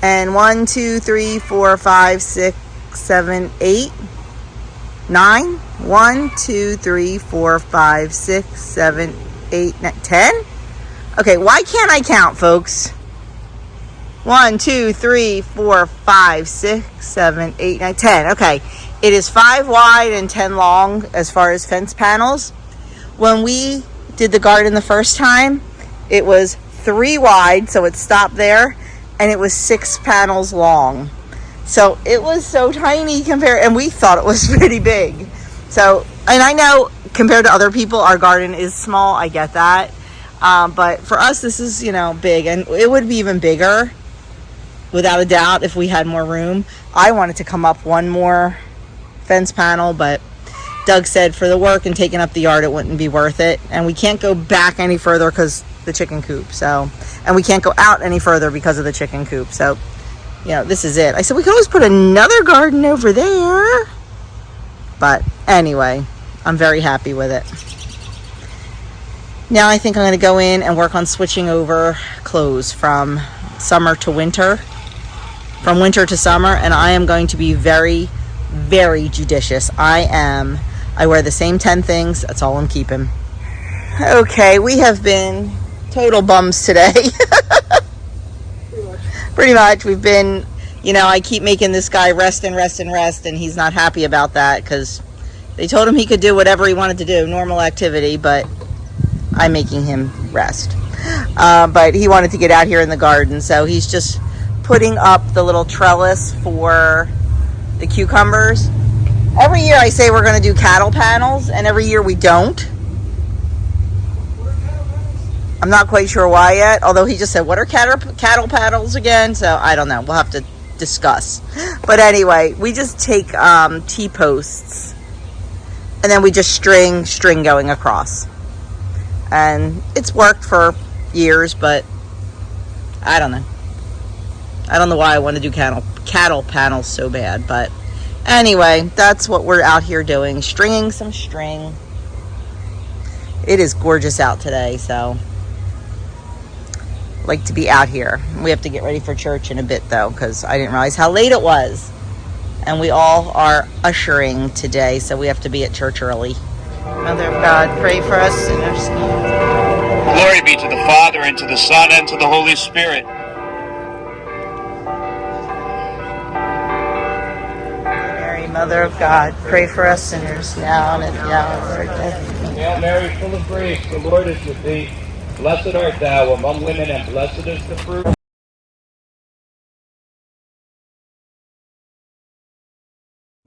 And 1, 2, 3, 4, 5, 6, 7, 8, 9. 1, 2, 3, 4, 5, 6, 7, 8, 9, 10. Okay, why can't I count, folks? 1, 2, 3, 4, 5, 6, 7, 8, 9, 10. Okay, It is 5 wide and 10 long as far as fence panels. When we did the garden the first time, it was 3 wide, so it stopped there, and it was 6 panels long. So it was so tiny compared, and we thought it was pretty big. So, and I know compared to other people, our garden is small. I get that. But for us, this is, big, and it would be even bigger without a doubt if we had more room. I wanted to come up one more fence panel, but Doug said for the work and taking up the yard, it wouldn't be worth it. And we can't go back any further because the chicken coop. So, and we can't go out any further because of the chicken coop. So, this is it. I said we could always put another garden over there. But anyway, I'm very happy with it. Now I think I'm going to go in and work on switching over clothes from summer to winter, from winter to summer, and I am going to be very, very judicious. I wear the same 10 things. That's all I'm keeping. Okay, we have been total bums today. Pretty much. We've been, I keep making this guy rest, and he's not happy about that because they told him he could do whatever he wanted to do, normal activity, but I'm making him rest. But he wanted to get out here in the garden, so he's just putting up the little trellis for the cucumbers. Every year I say we're going to do cattle panels, and every year we don't. I'm not quite sure why yet, although he just said, what are cattle panels again? So I don't know. We'll have to discuss. But anyway, we just take T-posts, and then we just string going across. And it's worked for years, but I don't know. I don't know why I want to do cattle panels so bad, but anyway, that's what we're out here doing, stringing some string. It is gorgeous out today, so I like to be out here. We have to get ready for church in a bit, though, because I didn't realize how late it was. And we all are ushering today, so we have to be at church early. Mother of God, pray for us sinners. Glory be to the Father, and to the Son, and to the Holy Spirit. Mary, Mother of God, pray for us sinners, now and at the hour of our death. Hail Mary, full of grace, the Lord is with thee. Blessed art thou among women, and blessed is the fruit.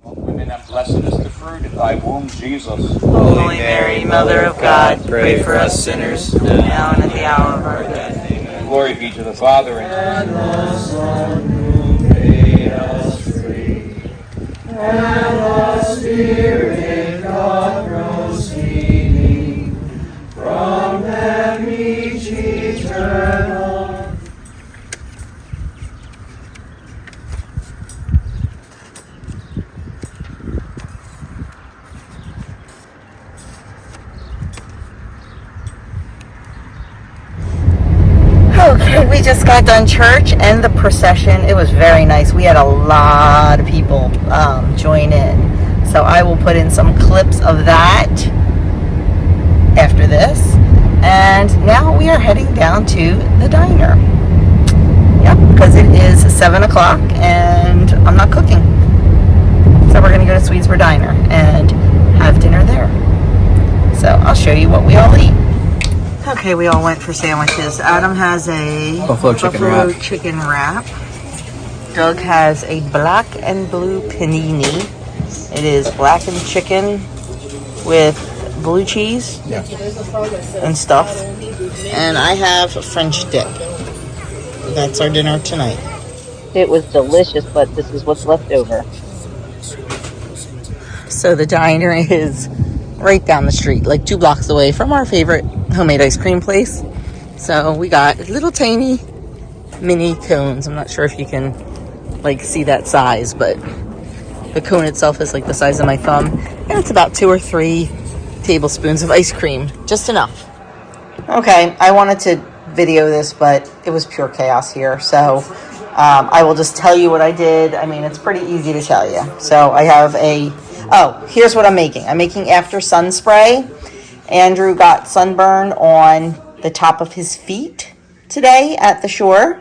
Women, and blessed is the fruit of thy womb, Jesus. Holy Mary, Mother of God, pray for us sinners, now and at the hour of our death. Amen. Glory be to the Father, and to the Son, who made us free, and the Spirit God proceeding from them each eternal. Okay, we just got done church and the procession. It was very nice. We had a lot of people join in. So I will put in some clips of that after this. And now we are heading down to the diner. Yep, because it is 7 o'clock and I'm not cooking. So we're going to go to Swedesburg Diner and have dinner there. So I'll show you what we all eat. Okay, we all went for sandwiches. Adam has a Buffalo chicken wrap. Doug has a black and blue panini. It is blackened chicken with blue cheese and stuff. And I have a French dip. That's our dinner tonight. It was delicious, but this is what's left over. So the diner is right down the street, like 2 blocks away from our favorite homemade ice cream place. So we got little tiny mini cones. I'm not sure if you can see that size, but the cone itself is like the size of my thumb, and it's about 2 or 3 tablespoons of ice cream, just enough. Okay, I wanted to video this, but it was pure chaos here, so I will just tell you what I did. I mean, it's pretty easy to tell you. So I have here's what I'm making. I'm making after sun spray. Andrew got sunburn on the top of his feet today at the shore.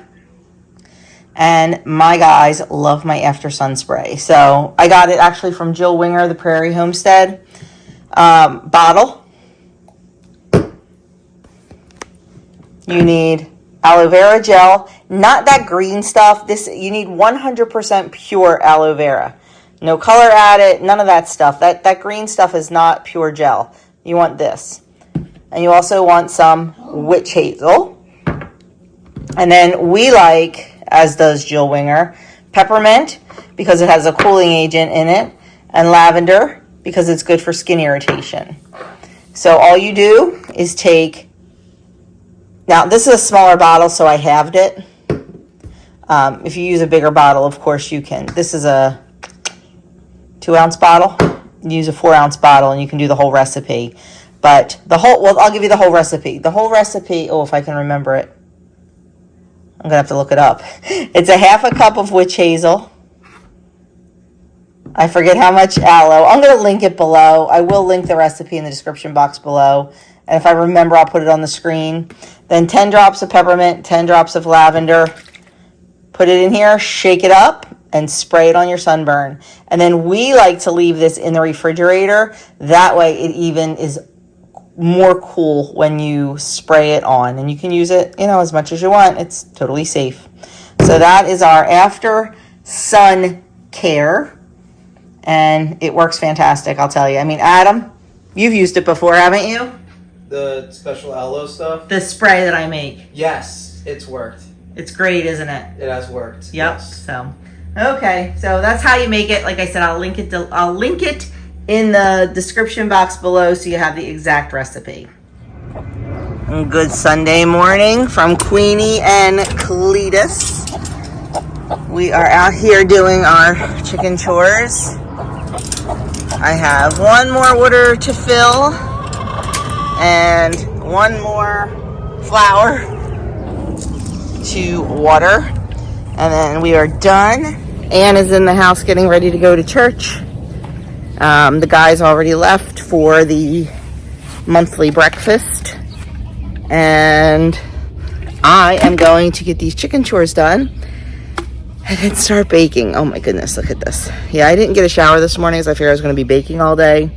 And my guys love my after sun spray. So I got it actually from Jill Winger, the Prairie Homestead bottle. You need aloe vera gel, not that green stuff. You need 100% pure aloe vera. No color added, none of that stuff. That green stuff is not pure gel. You want this. And you also want some witch hazel. And then we like, as does Jill Winger, peppermint because it has a cooling agent in it, and lavender because it's good for skin irritation. So all you do is take, now this is a smaller bottle, so I halved it. If you use a bigger bottle, of course you can. This is a 2-ounce bottle. You use a 4-ounce bottle and you can do the whole recipe. But I'll give you the whole recipe. The whole recipe, if I can remember it. I'm going to have to look it up. It's a 1/2 cup of witch hazel. I forget how much aloe. I'm going to link it below. I will link the recipe in the description box below. And if I remember, I'll put it on the screen. Then 10 drops of peppermint, 10 drops of lavender. Put it in here, shake it up, and spray it on your sunburn. And then we like to leave this in the refrigerator. That way it even is more cool when you spray it on. And you can use it, as much as you want. It's totally safe. So that is our after sun care. And it works fantastic, I'll tell you. I mean, Adam, you've used it before, haven't you? The special aloe stuff? The spray that I make. Yes, it's worked. It's great, isn't it? It has worked. Yep. Yes. So, okay. So that's how you make it. Like I said, I'll link it in the description box below so you have the exact recipe. Good Sunday morning from Queenie and Cletus. We are out here doing our chicken chores. I have one more water to fill and one more flour to water, and then we are done. Ann is in the house getting ready to go to church. The guys already left for the monthly breakfast, and I am going to get these chicken chores done and then start baking. Oh my goodness, look at this. Yeah, I didn't get a shower this morning because I figured I was going to be baking all day.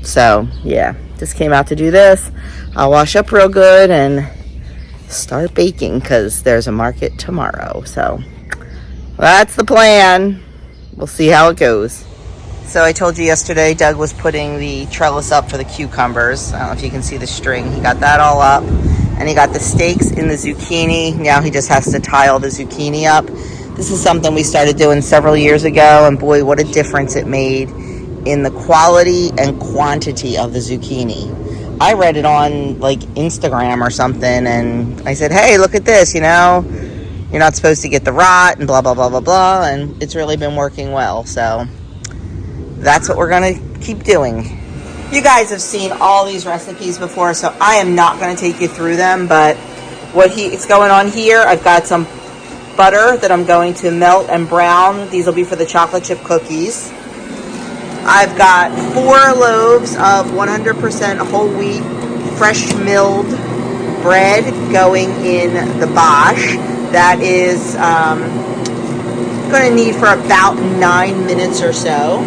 So yeah, just came out to do this. I'll wash up real good and start baking because there's a market tomorrow. So that's the plan. We'll see how it goes. So I told you yesterday Doug was putting the trellis up for the cucumbers. I don't know if you can see the string. He got that all up. And he got the stakes in the zucchini. Now he just has to tile the zucchini up. This is something we started doing several years ago. And boy, what a difference it made in the quality and quantity of the zucchini. I read it on like Instagram or something, and I said, hey, look at this, you're not supposed to get the rot and blah, blah, blah, blah, blah, and it's really been working well. So that's what we're going to keep doing. You guys have seen all these recipes before, so I am not going to take you through them, but it's going on here, I've got some butter that I'm going to melt and brown. These will be for the chocolate chip cookies. I've got 4 loaves of 100% whole wheat, fresh milled bread going in the bosh. That is going to need for about 9 minutes or so.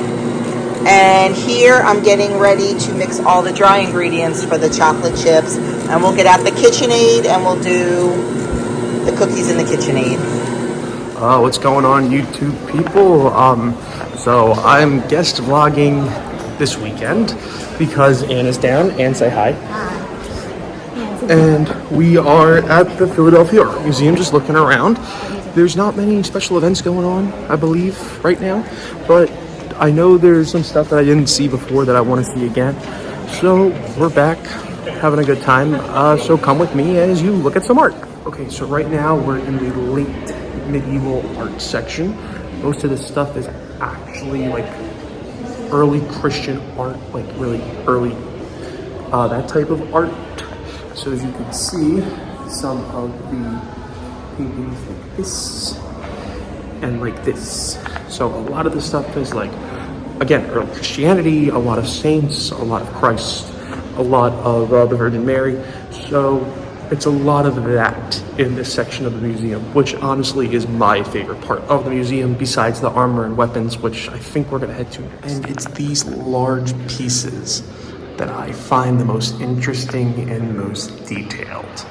And here I'm getting ready to mix all the dry ingredients for the chocolate chips. And we'll get out the KitchenAid and we'll do the cookies in the KitchenAid. What's going on, YouTube people? So I'm guest vlogging this weekend because Anna's down. Ann, say hi. And we are at the Philadelphia Art Museum just looking around. There's not many special events going on, I believe, right now, but I know there's some stuff that I didn't see before that I want to see again. So we're back having a good time. So come with me as you look at some art. Okay, so right now we're in the late medieval art section. Most of this stuff is actually like early Christian art, like really early, that type of art. So as you can see, some of the paintings like this and like this. So a lot of the stuff is like, again, early Christianity, a lot of saints, a lot of Christ, a lot of the Virgin Mary. So It's a lot of that in this section of the museum, which honestly is my favorite part of the museum, besides the armor and weapons, which I think we're gonna head to next. And it's these large pieces that I find the most interesting and most detailed,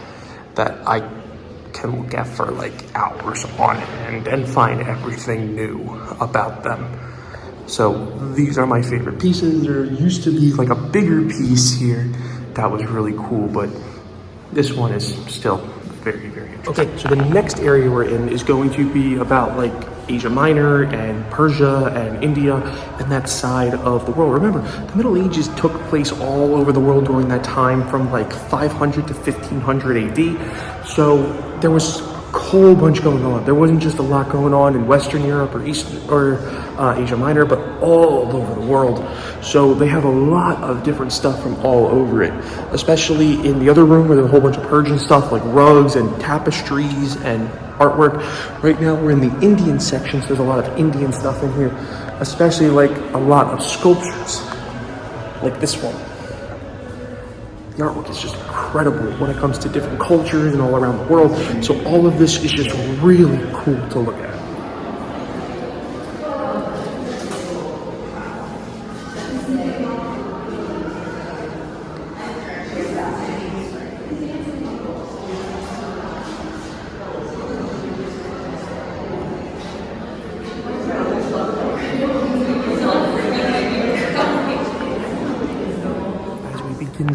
that I can look at for like hours on end and find everything new about them. So these are my favorite pieces. There used to be like a bigger piece here that was really cool, but this one is still very, very interesting. Okay, so the next area we're in is going to be about like Asia Minor and Persia and India and that side of the world. Remember, the Middle Ages took place all over the world during that time from like 500 to 1500 AD. So there was a whole bunch going on. There wasn't just a lot going on in Western Europe or Asia Minor, but all over the world. So they have a lot of different stuff from all over it, especially in the other room where there's a whole bunch of Persian stuff like rugs and tapestries and artwork. Right now we're in the Indian section, so there's a lot of Indian stuff in here, especially like a lot of sculptures, like this one. The artwork is just incredible when it comes to different cultures and all around the world. So all of this is just really cool to look at.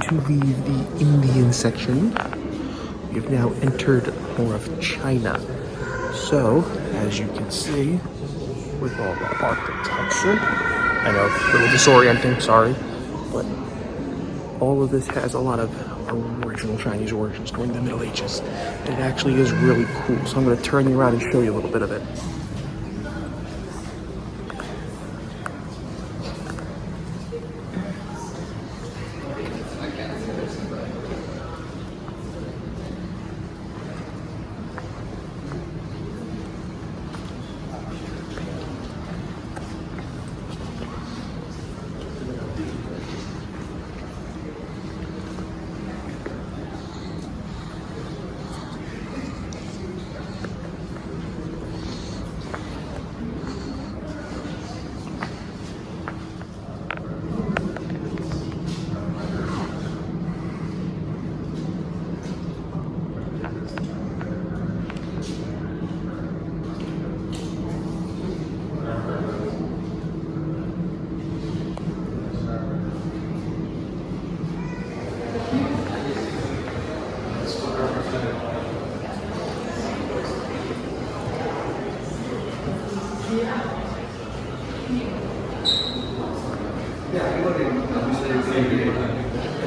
To leave the Indian section, we've now entered more of China. So, as you can see, with all the architecture, I know, a little disorienting, sorry, but all of this has a lot of original Chinese origins during the Middle Ages. And it actually is really cool. So I'm going to turn you around and show you a little bit of it.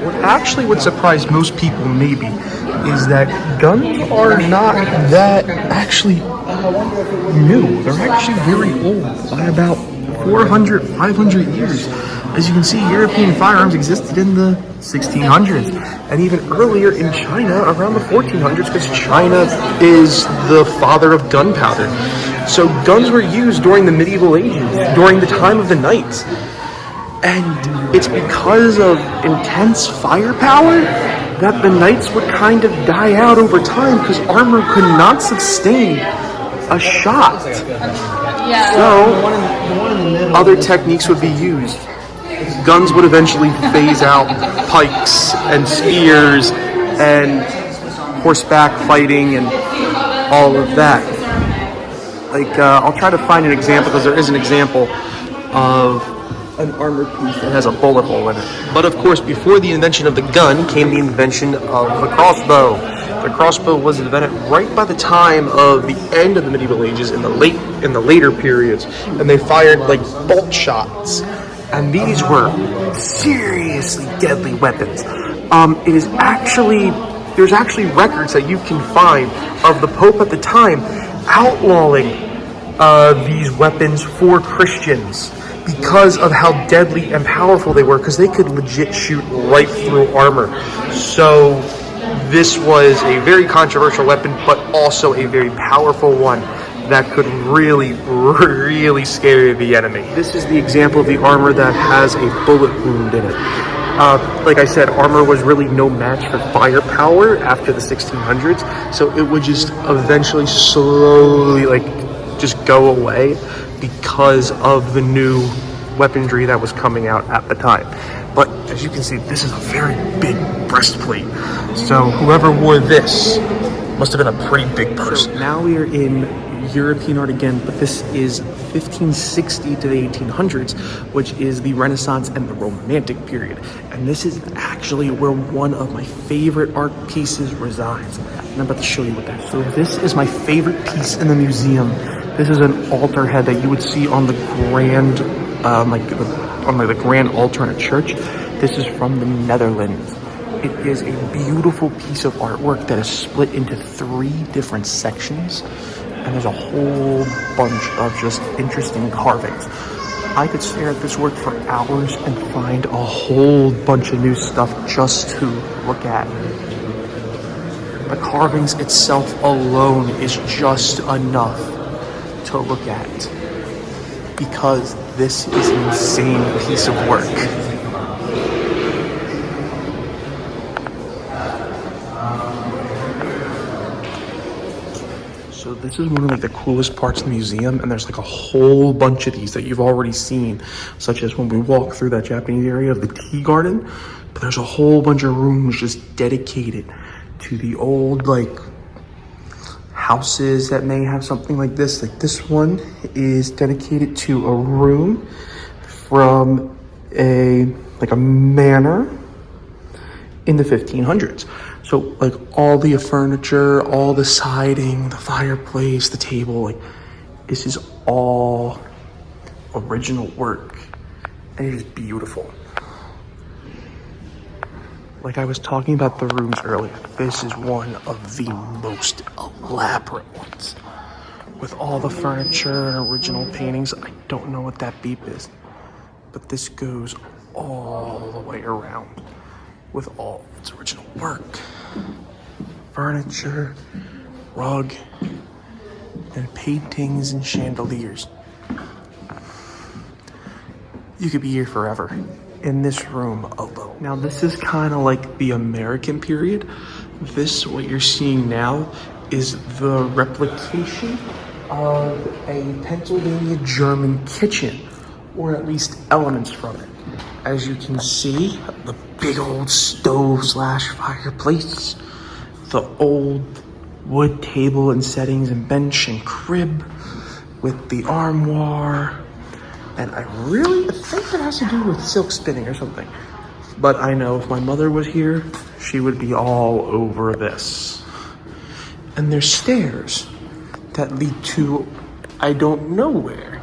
What actually would surprise most people maybe is that guns are not that actually new. They're actually very old by about 400, 500 years. As you can see, European firearms existed in the 1600s and even earlier in China around the 1400s, because China is the father of gunpowder. So guns were used during the medieval ages, during the time of the knights. And it's because of intense firepower that the knights would kind of die out over time, because armor could not sustain a shot. So other techniques would be used. Guns would eventually phase out pikes and spears and horseback fighting and all of that. Like, I'll try to find an example, because there is an example of an armored piece that has a bullet hole in it. But of course, before the invention of the gun came the invention of the crossbow. The crossbow was invented right by the time of the end of the medieval ages, in the later periods, and they fired like bolt shots. And these were seriously deadly weapons. There's actually records that you can find of the Pope at the time outlawing these weapons for Christians because of how deadly and powerful they were, because they could legit shoot right through armor. So this was a very controversial weapon, but also a very powerful one that could really, really scare the enemy. This is the example of the armor that has a bullet wound in it. Like I said, armor was really no match for firepower after the 1600s, so it would just eventually slowly like just go away because of the new weaponry that was coming out at the time. But as you can see, this is a very big breastplate, so whoever wore this must have been a pretty big person. So now we are in European art again, but this is 1560 to the 1800s, which is the Renaissance and the Romantic period. And this is actually where one of my favorite art pieces resides. And I'm about to show you what that is. So this is my favorite piece in the museum. This is an altar head that you would see on the grand, the grand altar in a church. This is from the Netherlands. It is a beautiful piece of artwork that is split into 3 different sections. And there's a whole bunch of just interesting carvings. I could stare at this work for hours and find a whole bunch of new stuff just to look at. The carvings itself alone is just enough to look at, because this is an insane piece of work. So this is one of the coolest parts of the museum, and there's a whole bunch of these that you've already seen, such as when we walk through that Japanese area of the tea garden. But there's a whole bunch of rooms just dedicated to the old houses that may have something like this. Like this one is dedicated to a room from a manor in the 1500s. So all the furniture, all the siding, the fireplace, the table, this is all original work, and it is beautiful. Like I was talking about the rooms earlier, this is one of the most elaborate ones. With all the furniture and original paintings. I don't know what that beep is, but this goes all the way around with all its original work. Furniture, rug, and paintings and chandeliers. You could be here forever in this room alone. Now this is kind of like the American period. This, what you're seeing now, is the replication of a Pennsylvania German kitchen, or at least elements from it. As you can see, the big old stove / fireplace, the old wood table and settings and bench and crib with the armoire. And I think it has to do with silk spinning or something. But I know if my mother was here, she would be all over this. And there's stairs that lead to I don't know where.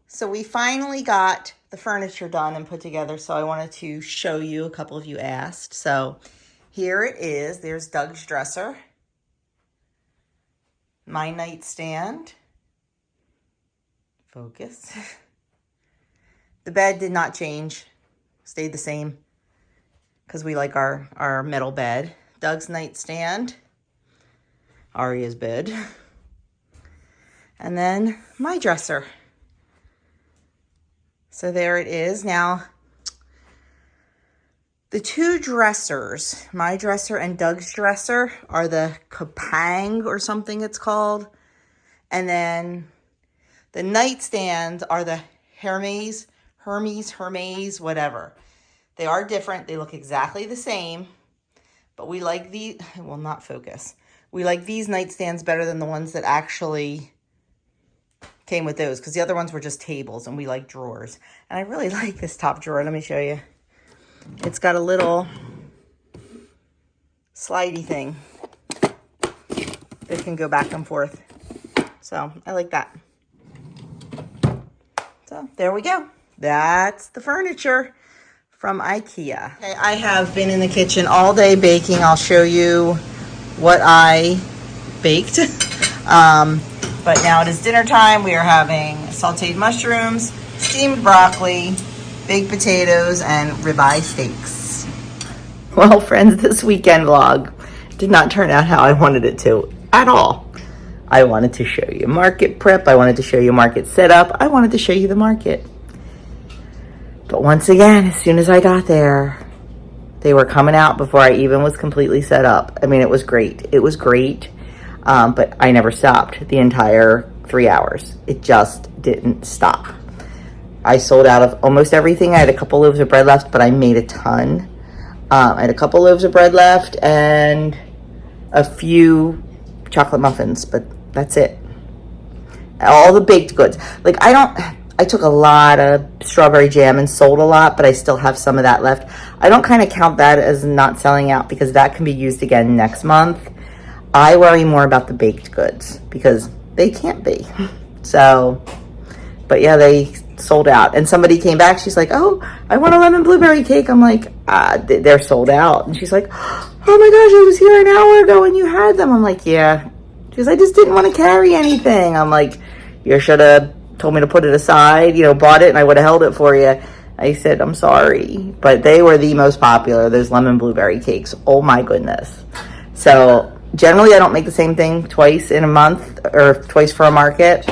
So we finally got the furniture done and put together, so I wanted to show you. A couple of you asked. So here it is. There's Doug's dresser, my nightstand. Focus. The bed did not change, stayed the same, because we like our metal bed. Doug's nightstand, Aria's bed, and then my dresser. So there it is. Now, the 2 dressers, my dresser and Doug's dresser, are the Kapang or something it's called. And then the nightstands are the Hermes, whatever. They are different. They look exactly the same. But we like these, well, not focus. We like these nightstands better than the ones that actually came with those, because the other ones were just tables, and we like drawers. And I really like this top drawer. Let me show you. It's got a little slidey thing that can go back and forth. So I like that. So there we go. That's the furniture from IKEA. Okay, I have been in the kitchen all day baking. I'll show you what I baked. But now it is dinner time. We are having sauteed mushrooms, steamed broccoli, baked potatoes, and ribeye steaks. Well, friends, this weekend vlog did not turn out how I wanted it to at all. I wanted to show you market prep. I wanted to show you market setup. I wanted to show you the market. But once again, as soon as I got there, they were coming out before I even was completely set up. I mean, it was great. It was great. But I never stopped the entire 3 hours. It just didn't stop. I sold out of almost everything. I had a couple loaves of bread left, but I made a ton. I had a couple loaves of bread left and a few chocolate muffins, but that's it. All the baked goods. Like, I took a lot of strawberry jam and sold a lot, but I still have some of that left. I don't kind of count that as not selling out because that can be used again next month. I worry more about the baked goods because they can't be. So, but yeah, they sold out. And somebody came back. She's like, oh, I want a lemon blueberry cake. I'm like, they're sold out. And she's like, oh my gosh, I was here an hour ago and you had them. I'm like, yeah. She goes, I just didn't want to carry anything. I'm like, you should have told me to put it aside, bought it and I would have held it for you. I said, I'm sorry. But they were the most popular, those lemon blueberry cakes. Oh my goodness. So generally I don't make the same thing twice in a month or twice for a market,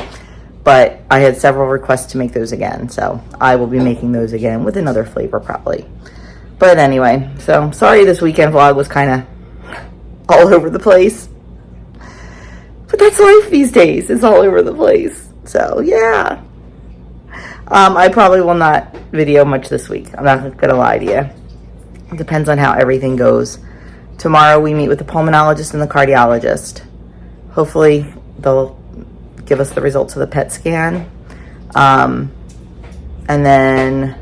but I had several requests to make those again. So I will be making those again with another flavor probably. But anyway, so sorry this weekend vlog was kind of all over the place. But that's life these days. It's all over the place. So yeah. I probably will not video much this week. I'm not gonna lie to you. It depends on how everything goes. Tomorrow we meet with the pulmonologist and the cardiologist. Hopefully they'll give us the results of the PET scan. And then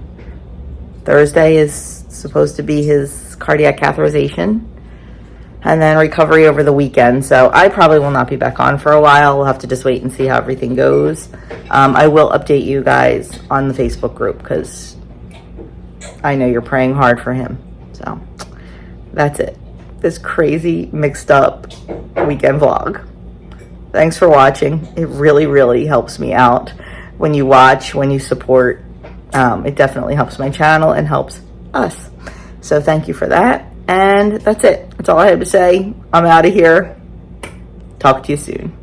Thursday is supposed to be his cardiac catheterization. And then recovery over the weekend. So I probably will not be back on for a while. We'll have to just wait and see how everything goes. I will update you guys on the Facebook group because I know you're praying hard for him. So that's it. This crazy mixed up weekend vlog. Thanks for watching. It really, really helps me out when you watch, when you support. It definitely helps my channel and helps us. So thank you for that. And that's it. That's all I have to say. I'm out of here. Talk to you soon.